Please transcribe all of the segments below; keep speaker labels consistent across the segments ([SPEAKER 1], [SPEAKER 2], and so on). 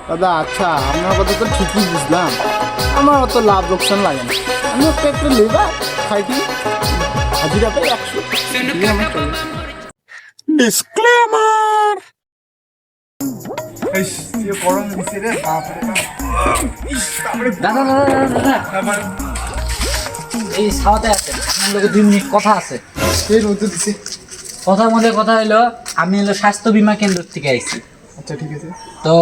[SPEAKER 1] দাদা আচ্ছা, আপনার কথা তো ঠিকই বুঝলাম, আমার অত লাভ লোকসান লাগে না। আমি একটা লেবার খাইটি, হাজিরা পাই 100, দিয়ে আমার চলে। ডিসক্লেমার। গরম দিছে রে, বাপরে
[SPEAKER 2] দাদা দাদা দাদা দাদা এই সাথে আছে, আপনার লোকের 2 মিনিট কথা আছে।
[SPEAKER 1] দিছে।
[SPEAKER 2] কথার মধ্যে কথা হলো, আমি হলো স্বাস্থ্য বীমা কেন্দ্র থেকে আইছি।
[SPEAKER 1] আচ্ছা ঠিক আছে।
[SPEAKER 2] তো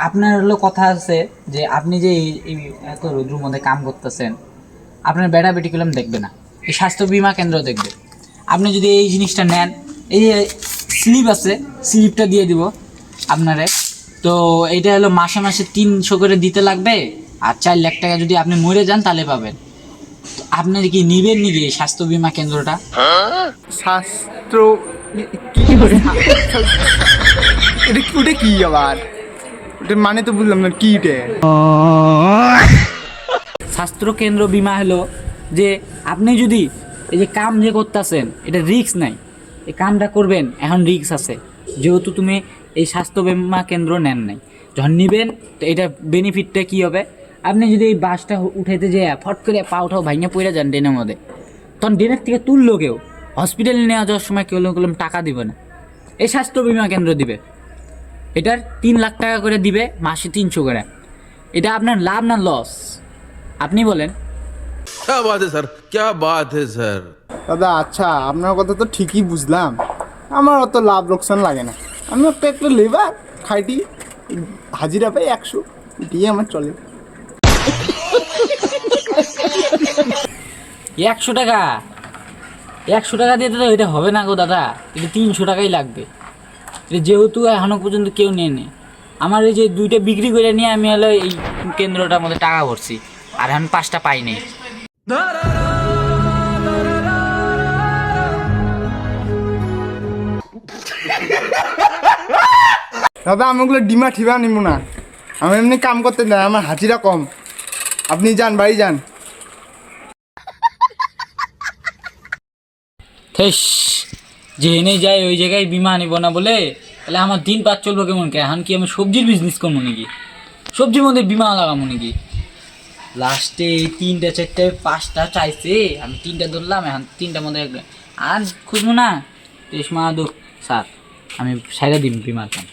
[SPEAKER 2] আপনার হলো কথা আছে যে আপনি যে এই এত রোদ্রুর মধ্যে কাম করতেছেন, আপনার বেটা বেটি কলম দেখবে না, এই স্বাস্থ্য বীমা কেন্দ্র দেখবে। আপনি যদি এই জিনিসটা নেন, এই যে স্লিপ আছে, স্লিপটা দিয়ে দিব আপনারে। তো এইটা হলো মাসে মাসে 300 করে দিতে লাগবে, আর 4 লাখ টাকা যদি আপনি মরে যান তাহলে পাবেন। তো আপনি কি নিবেন নাকি এই স্বাস্থ্য বীমা কেন্দ্রটা?
[SPEAKER 1] শাস্ত্র কি ওটা কি আবার? ওটার মানে তো বুঝলাম না, কি এটা?
[SPEAKER 2] স্বাস্থ্য কেন্দ্র বীমা হলো যে আপনি যদি এই যে কাম যে করতেছেন, এটা রিস্ক নাই, এই কামটা করবেন এখন রিস্ক আছে, যেহেতু তুমি এই স্বাস্থ্য বীমা কেন্দ্র নেন নাই। যখন নিবেন তো এটা বেনিফিটটা কী হবে, আপনি যদি এই বাসটা উঠাইতে যেয়ে ফট করে পা উঠাও ভাঙিয়ে পড়ে যান ড্রেনের মধ্যে, তখন ড্রেনের থেকে তুললো কেউ, হসপিটালে নেওয়া যাওয়ার সময় কেউ কলম টাকা দিবে না, এই স্বাস্থ্য বীমা কেন্দ্র দিবে। এটার 3 লাখ টাকা করে দিবে, মাসে 300 করে। এটা আপনার লাভ না লস আপনি বলেন?
[SPEAKER 3] क्या बात है सर, क्या बात है सर।
[SPEAKER 1] দাদা আচ্ছা, আপনার কথা তো ঠিকই বুঝলাম, আমার অত লাভ লোকসান লাগে না। আমি একটা লেবার খাইটি, হাজিরা পাই 100, দিয়ে আমার চলে।
[SPEAKER 2] 100 টাকা, 100 টাকা দিয়ে তো এটা হবে না গো দাদা, এটা 300 টাকাই লাগবে। এটা যেহেতু এখনো পর্যন্ত কেউ নেয়নি, আমার এই যে 2টা বিক্রি করে নিয়ে আমি হলো এই কেন্দ্রটার মধ্যে টাকা ভরছি, আর আমি 5টা পাইনি।
[SPEAKER 1] দাদা আমি ওগুলো ডিমা ঠিবা নিব না, আমি এমনি কাম করতে দেয়, আমার হাজিরা কম। আপনি যান, বাড়ি যান।
[SPEAKER 2] থেস, যে এনে যায় ওই জায়গায় বিমা নিব না বলে, তাহলে আমার দিন পার চলবো কেমন? কে এখন কি আমি সবজির বিজনেস করবো নাকি? সবজির মধ্যে বিমা লাগাবো নাকি? লাস্টে 3টা 4টা 5টা চাইছে, আমি 3টা ধরলাম, এখন 3টার মধ্যে আর খুঁজবো না। রেশমা দো স্যার, আমি সাইডা দিন বিমার কাম।